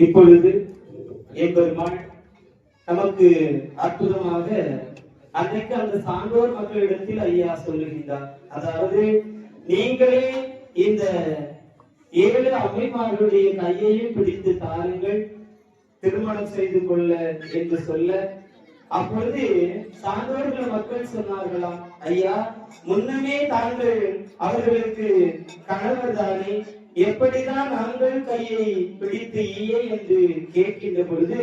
இப்பொழுது எம்பெருமாள் நமக்கு அற்புதமாக அன்றைக்கு அந்த சான்றோர் மக்களிடத்தில் ஐயா சொல்லுகின்றார். அதாவது நீங்களே இந்த 7 அம்மைமார்களுடைய கையையும் பிடித்து தாருங்கள், திருமணம் செய்து கொள்ள என்று சொல்ல, அப்பொழுது சான்றோர்கள் மக்கள் சொன்னார்களாம், ஐயா முன்னமே தாங்கள் அவர்களுக்கு கணவர் தானே, எப்படிதான் நாங்கள் கையை பிடித்து ஈயே என்று கேட்கின்ற பொழுது,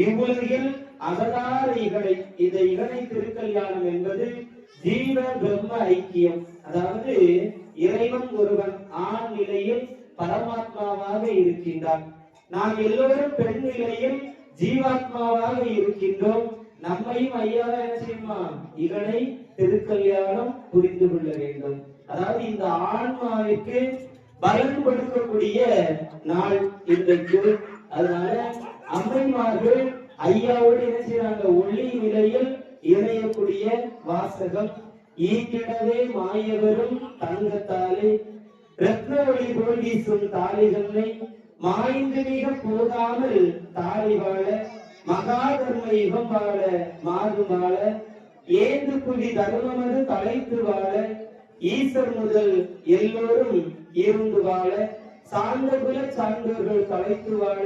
இவ்வுலகில் அகதார இகழை, இந்த இகழை திருக்கல்யாணம் என்பது ஜீவ பிரம்ம ஐக்கியம். அதாவது இறைவன் ஒருவன் ஆண் நிலையில் பரமாத்மாவாக இருக்கின்றான், நாம் எல்லோரும் பெண் நிலையில் ஜீவாத்மாவாக இருக்கின்றோம். நம்மையும் ஐயா என்ன செய்யுமா, இகழை திருக்கல்யாணம் புரிந்து கொள்ள வேண்டும். அதாவது இந்த ஆன்மாவிற்கு பலன் கொடுக்கக்கூடிய நாள் இன்றைக்கு. அதனால அம்மைமார்கள் ஐயாவோடு என்ன செய்யறாங்க, ஒளி நிலையில் இணையக்கூடிய வாசகம். ஈக்கிடவே மாயவரும் தங்கத்தாலே ரத்ன ஒளி போல் வீசும் தாலிகளை மாய்ந்து மிக போதாமல் தாலி வாழ, மகாதர்ம யுகம் வாழ மாது வாழ, ஏந்து புலி தர்மமது தலைத்து வாழ, ஈசர் முதல் எல்லோரும் இருந்து வாழ, சார்ந்த குல சான்றோர்கள் தலைத்து வாழ,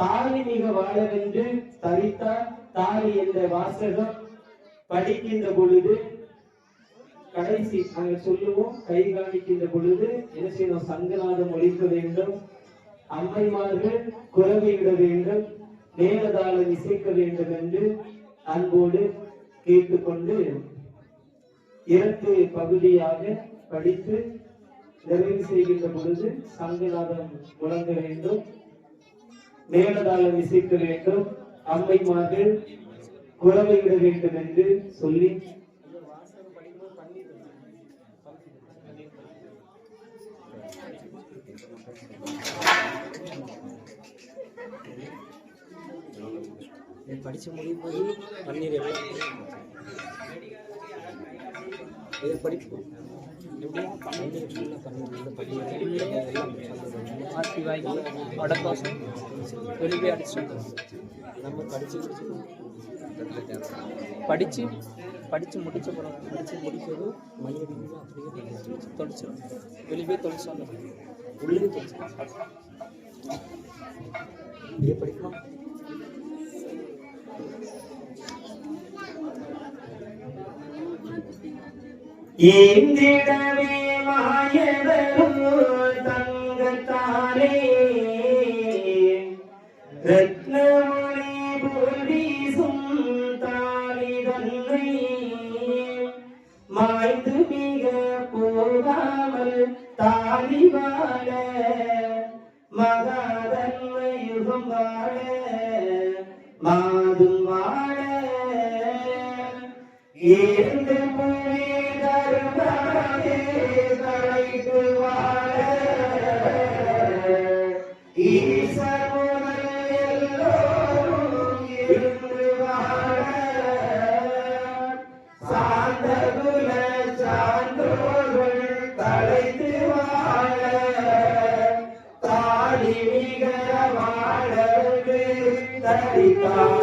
தாலி மிக வாழவென்று தரித்தார் தாலி என்ற வாசகம் படிக்கின்ற பொழுது, கடைசி நாங்கள் சொல்லுவோம், கை காணிக்கின்ற பொழுது என்ன செய்யணும், சங்கநாதம் ஒழிக்க வேண்டும், அம்மைமார்கள் குரவையிட வேண்டும், மேலதாளம் இசைக்க வேண்டும் என்று அன்போடு கேட்டுக்கொண்டு 2 பகுதியாக படித்து நிறைவு செய்கின்ற பொழுது சங்கநாதம் முழங்க வேண்டும், மேலதாளம் இசைக்க வேண்டும், அம்மைமார்கள் குரவையிட வேண்டும் என்று சொல்லி படிச்சு முடியும் போது பன்னீர் எல்லாம் இதை படிப்போம். அடப்பாசம் வெளியே அடிச்சு நம்ம படிச்சு முடிச்ச பிறகு படிச்சு முடிக்கிறது மையம் அப்படியே தொலைச்சிடும், வெளியே தொலைச்சாங்க உள்ளே தொலைச்சிடும். இதை படிக்கலாம். ஏந்திடவே மாயவரும் தங்கத்தாலே ரத்ன ஒளி போல் வீசும் தாலி தன்னை மாய்ந்து மிக போகாமல் தாலி வாழ, மகாதன்ம யுகம் வாழ மாதும் வாழ, ஏந்து புலி தர்மமது தலைத்து வாழ, ஈசர் முதல் எல்லோரும் இருந்து வாழ, சார்ந்த குல சான்றோர்கள் தலைத்து வாழ, தாலி மிக வாழவே தரித்தார்.